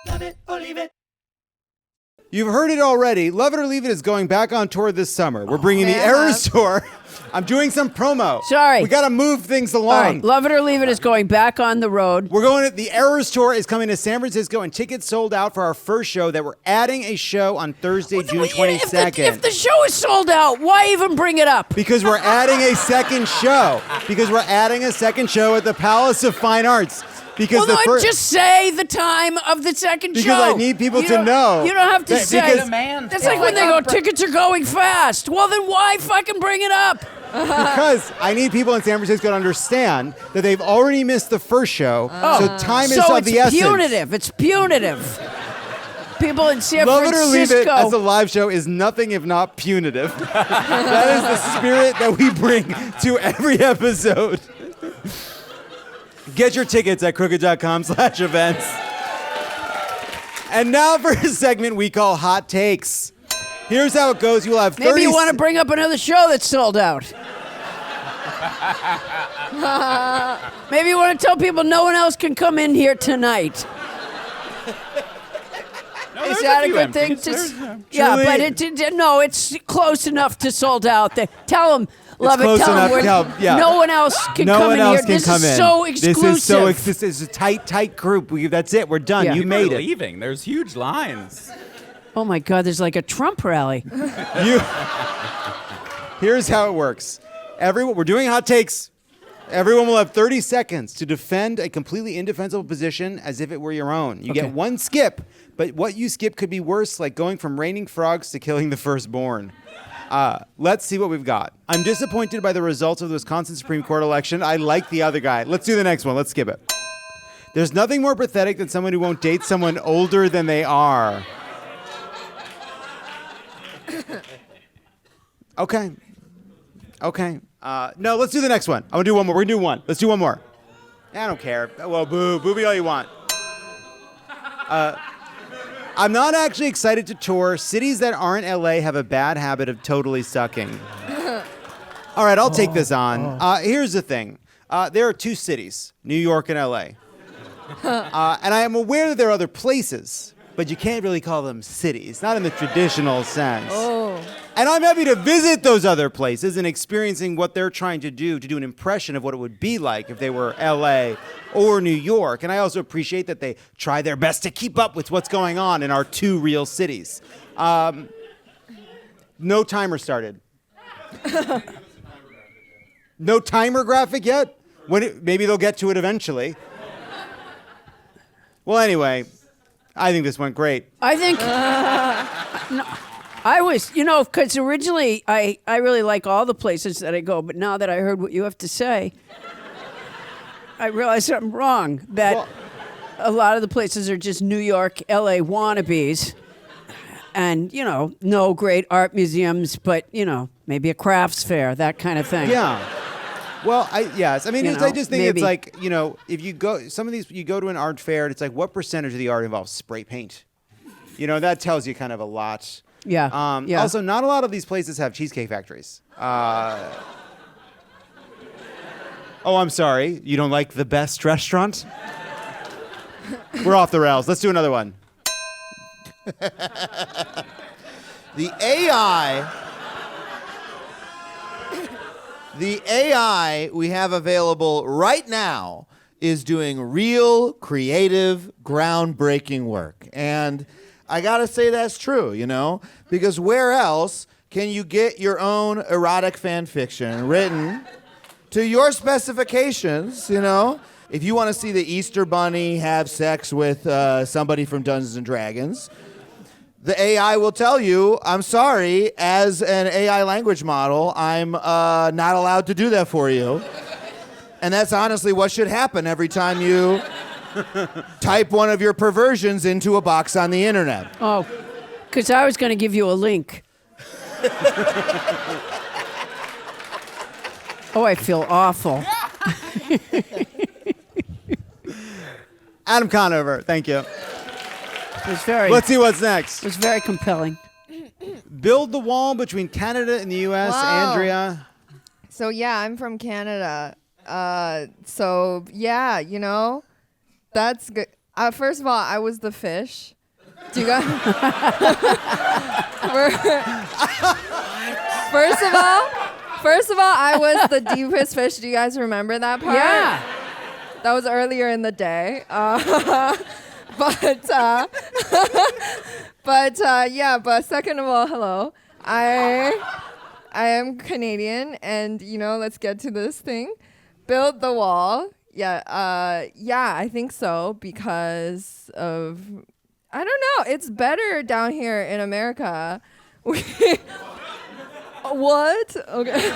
Love it or leave it. You've heard it already. Love It or Leave It is going back on tour this summer. We're bringing the Eras Tour. I'm doing some promo. Sorry. We got to move things along. All right, Love It or Leave It is going back on the road. We're going to, the Eras Tour is coming to San Francisco, and tickets sold out for our first show that we're adding a show on Thursday, June 22nd. If the show is sold out, why even bring it up? Because we're adding a second show. Because we're adding a second show at the Palace of Fine Arts. Because Just say the time of the second show. Because I need people to know. You don't have to say. Demand. That's like when they go, tickets are going fast. Well, then why fucking bring it up? Because I need people in San Francisco to understand that they've already missed the first show, so time is of the essence. It's punitive. People in San Love Francisco. It or Leave It as a live show is nothing if not punitive. That is the spirit that we bring to every episode. Get your tickets at crooked.com/events. And now for a segment we call Hot Takes. Here's how it goes. You'll have 30 Maybe you want to bring up another show that's sold out. Maybe you want to tell people no one else can come in here tonight. No, Is that a good thing? Yeah, but it's close enough to sold out. Tell them. Love it. Tell them no one else can come in here. This is so exclusive. This is a tight group. That's it. We're done. Yeah. You made it. Leaving. There's huge lines. Oh my God! There's like a Trump rally. Here's how it works. We're doing hot takes. Everyone will have 30 seconds to defend a completely indefensible position as if it were your own. You get one skip, but what you skip could be worse, like going from raining frogs to killing the firstborn. Let's see what we've got. I'm disappointed by the results of the Wisconsin Supreme Court election. I like the other guy. Let's do the next one. Let's skip it. There's nothing more pathetic than someone who won't date someone older than they are. Okay. No, let's do the next one. I'm going to do one more. We're going to do one. Let's do one more. I don't care. Well, boo me all you want. I'm not actually excited to tour. Cities that aren't LA have a bad habit of totally sucking. All right, I'll take this on. Here's the thing. There are two cities, New York and LA. And I am aware that there are other places, but you can't really call them cities, not in the traditional sense. And I'm happy to visit those other places and experiencing what they're trying to do an impression of what it would be like if they were LA or New York. And I also appreciate that they try their best to keep up with what's going on in our two real cities. No timer started. No timer graphic yet? Maybe they'll get to it eventually. Well, anyway, I think this went great. I think... no. I was, because originally I really like all the places that I go, but now that I heard what you have to say, I realize I'm wrong, that a lot of the places are just New York, LA wannabes, and, no great art museums, but, maybe a crafts fair, that kind of thing. Yeah. Well, yes. I mean, I just think maybe. It's like, if you go, some of these, you go to an art fair, and it's like, what percentage of the art involves spray paint? That tells you kind of a lot. Yeah. Also, not a lot of these places have cheesecake factories. Oh, I'm sorry. You don't like the best restaurant? We're off the rails. Let's do another one. The AI we have available right now is doing real, creative, groundbreaking work. And I gotta say that's true, because where else can you get your own erotic fan fiction written to your specifications, If you want to see the Easter Bunny have sex with somebody from Dungeons & Dragons, the AI will tell you, I'm sorry, as an AI language model, I'm not allowed to do that for you. And that's honestly what should happen every time you type one of your perversions into a box on the internet. Oh, because I was going to give you a link. Oh, I feel awful. Adam Conover, thank you. Let's see what's next. It was very compelling. Build the wall between Canada and the U.S., Wow. Andrea. So, yeah, I'm from Canada. So, yeah, that's good. First of all, I was the fish. Do you guys? First of all, I was the deepest fish. Do you guys remember that part? Yeah. That was earlier in the day. But second of all, hello. I am Canadian, and let's get to this thing. Build the wall. Yeah, I think so because of I don't know. It's better down here in America. What? Okay.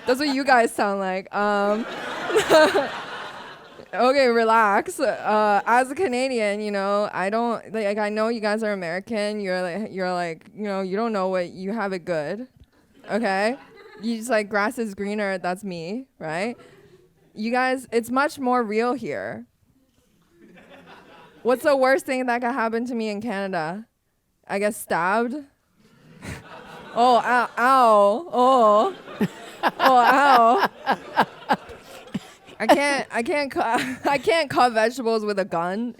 That's what you guys sound like. Okay, relax. As a Canadian, I don't like. I know you guys are American. You're like, you don't know what you have it good. Okay, you just like grass is greener. That's me, right? You guys, it's much more real here. What's the worst thing that could happen to me in Canada? I get stabbed. Oh, ow, ow, oh, ow. I can't cut vegetables with a gun,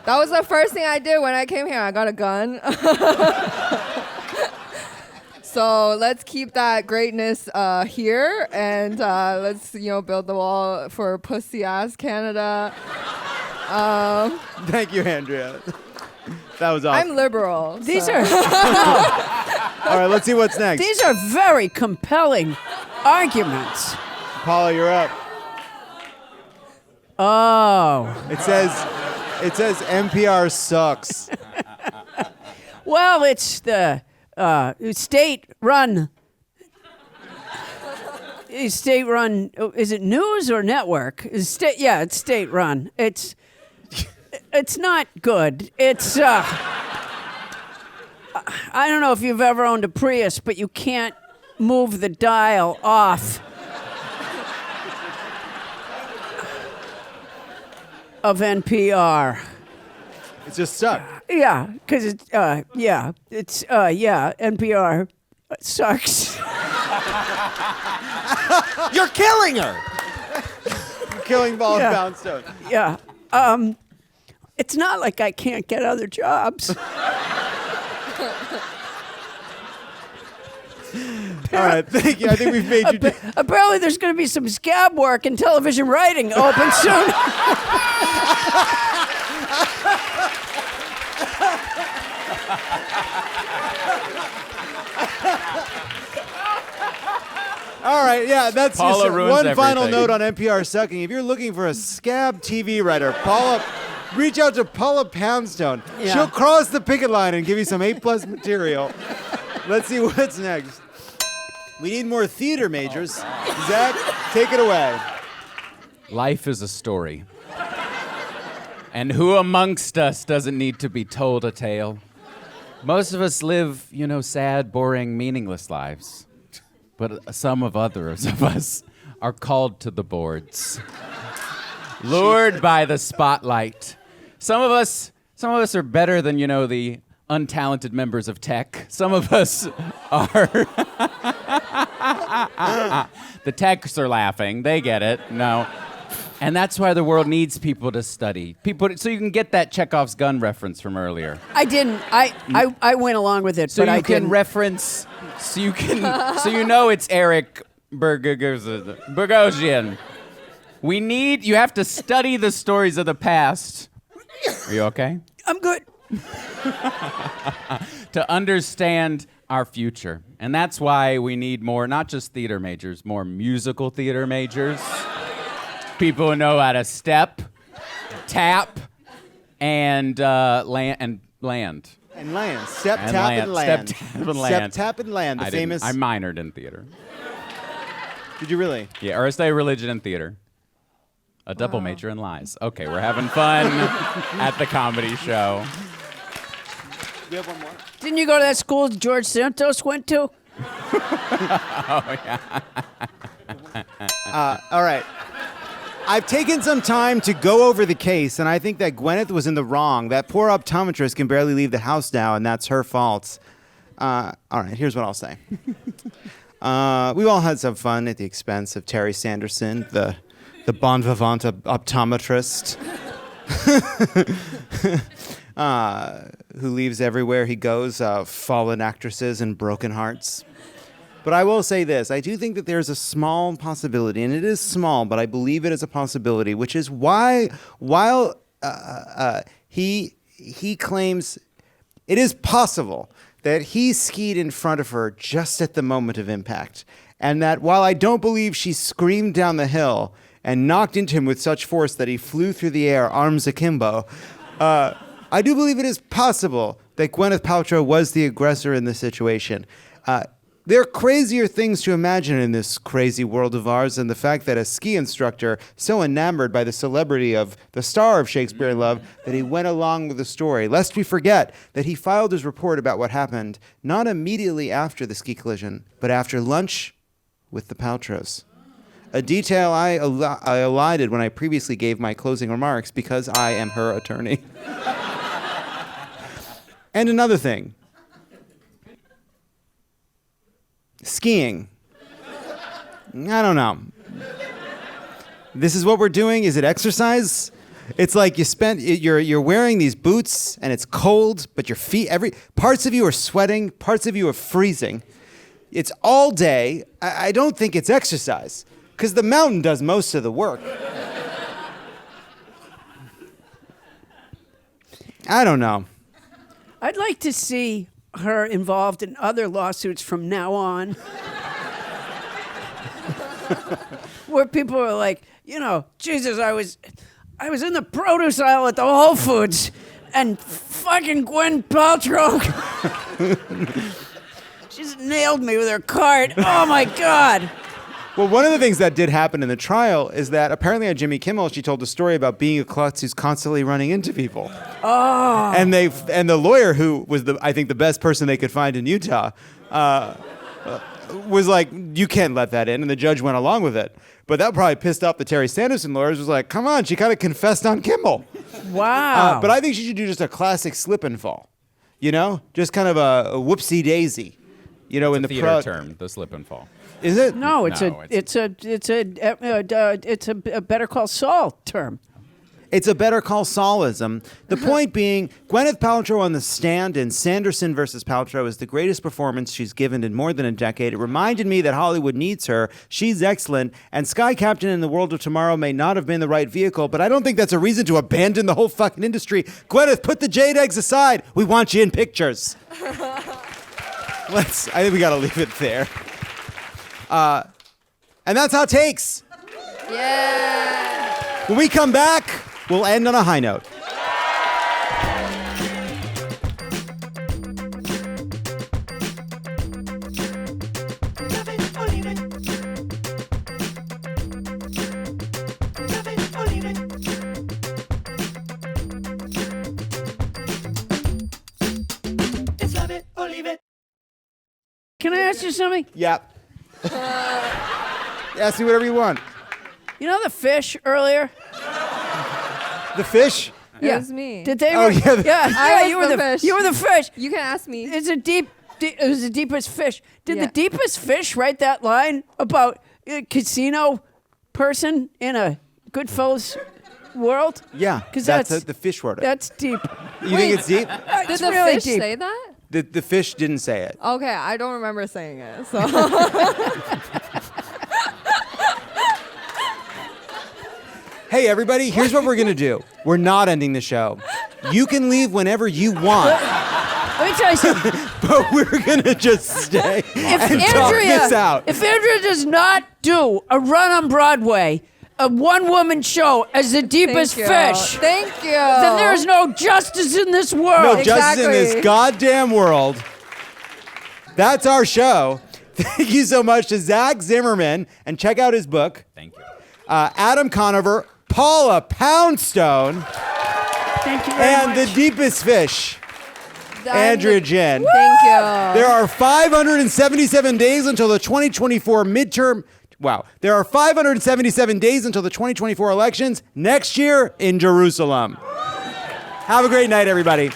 That was the first thing I did when I came here. I got a gun. So let's keep that greatness here, and let's build the wall for pussy ass Canada. Thank you, Andrea. That was awesome. I'm liberal. These so. are All right, let's see what's next. these are very compelling arguments. Paula, you're up. Oh. It says NPR sucks. Well, it's the state-run. State-run. Is it news or network? It's state-run. It's not good. It's I don't know if you've ever owned a Prius, but you can't move the dial off of NPR. It's just stuck. Yeah, because NPR sucks. You're killing her. Killing Paula Yeah. Poundstone. Yeah. It's not like I can't get other jobs. All right, thank you. I think we've made you. Apparently, there's going to be some scab work in television writing open soon. All right, yeah, that's Paula just ruins one final everything. note on NPR sucking. If you're looking for a scab TV writer, reach out to Paula Poundstone. Yeah. She'll cross the picket line and give you some A+ material. Let's see what's next. We need more theater majors. Zach, take it away. Life is a story. And who amongst us doesn't need to be told a tale? Most of us live, sad, boring, meaningless lives. But some of others of us are called to the boards. Lured by the spotlight. Some of us are better than, the untalented members of tech. Some of us are... The techs are laughing. They get it. No. And that's why the world needs people to study. So you can get that Chekhov's gun reference from earlier. I didn't. I went along with it, So but you I can didn't. reference, so it's Eric Bogosian. You have to study the stories of the past. Are you okay? I'm good. To understand our future. And that's why we need more, not just theater majors, more musical theater majors. People who know how to step, tap, and land. And land. Step, And tap, land. and land. Step, tap, and land. Step, tap, and land. The famous. I minored in theater. Did you really? Yeah, or I studied religion and theater. A double major in lies. Okay, we're having fun at the comedy show. We have one more. Didn't you go to that school George Santos went to? All right. I've taken some time to go over the case, and I think that Gwyneth was in the wrong. That poor optometrist can barely leave the house now, and that's her fault. All right, here's what I'll say. We've all had some fun at the expense of Terry Sanderson, the the bon vivant optometrist who leaves everywhere he goes fallen actresses and broken hearts. But I will say this. I do think that there's a small possibility, and it is small, but I believe it is a possibility, which is why, while he claims it is possible that he skied in front of her just at the moment of impact, and that while I don't believe she screamed down the hill and knocked into him with such force that he flew through the air, arms akimbo, I do believe it is possible that Gwyneth Paltrow was the aggressor in this situation. There are crazier things to imagine in this crazy world of ours than the fact that a ski instructor, so enamored by the celebrity of the star of Shakespeare in Love, that he went along with the story. Lest we forget that he filed his report about what happened not immediately after the ski collision, but after lunch with the Paltrows. A detail I elided when I previously gave my closing remarks because I am her attorney. And another thing. Skiing. I don't know. This is what we're doing. Is it exercise? It's like you're wearing these boots and it's cold, but your feet, parts of you are sweating, parts of you are freezing. It's all day. I don't think it's exercise because the mountain does most of the work. I don't know. I'd like to see her involved in other lawsuits from now on. Where people are like, Jesus, I was in the produce aisle at the Whole Foods and fucking Gwen Paltrow just nailed me with her cart. Oh my God. Well, one of the things that did happen in the trial is that apparently on Jimmy Kimmel, she told a story about being a klutz who's constantly running into people. Oh. And the lawyer, who was I think the best person they could find in Utah, was like, you can't let that in, and the judge went along with it. But that probably pissed off the Terry Sanderson lawyers. Was like, come on, she kind of confessed on Kimmel. Wow. But I think she should do just a classic slip and fall, just kind of a whoopsie daisy, in the theater term, the slip and fall. Is it? No, it's No, a Better Call Saul term. It's a Better Call Saulism. The point being, Gwyneth Paltrow on the stand in Sanderson versus Paltrow is the greatest performance she's given in more than a decade. It reminded me that Hollywood needs her. She's excellent. And Sky Captain in the World of Tomorrow may not have been the right vehicle, but I don't think that's a reason to abandon the whole fucking industry. Gwyneth, put the jade eggs aside. We want you in pictures. I think we got to leave it there. And that's Hot Takes. Yeah. When we come back, we'll end on a high note. Can I ask you something? Yep. Ask me whatever you want. You know the fish earlier? The fish? It was me. Did they? Oh, yeah. I was you were the fish. You were the fish. You can ask me. It's it was the deepest fish. Did Yeah. the deepest fish write that line about a casino person in a Goodfellas world? Yeah, 'Cause that's the fish wrote it. That's deep. You think it's deep? Did It's the really fish deep. say that? The fish didn't say it. Okay, I don't remember saying it. So Hey, everybody, here's what we're going to do. We're not ending the show. You can leave whenever you want, Let me tell you something. but we're going to just stay and talk this out. If Andrea does not do a run on Broadway, a one-woman show as the deepest Thank you. fish, Thank you. then there is no justice in this world. No justice in this Exactly. goddamn world. That's our show. Thank you so much to Zach Zimmerman, and check out his book. Thank you. Adam Conover, Paula Poundstone, Thank you very and much. the deepest fish, Andrea Jin. Thank you. There are 577 days until the 2024 midterm. Wow. There are 577 days until the 2024 elections next year in Jerusalem. Have a great night, everybody.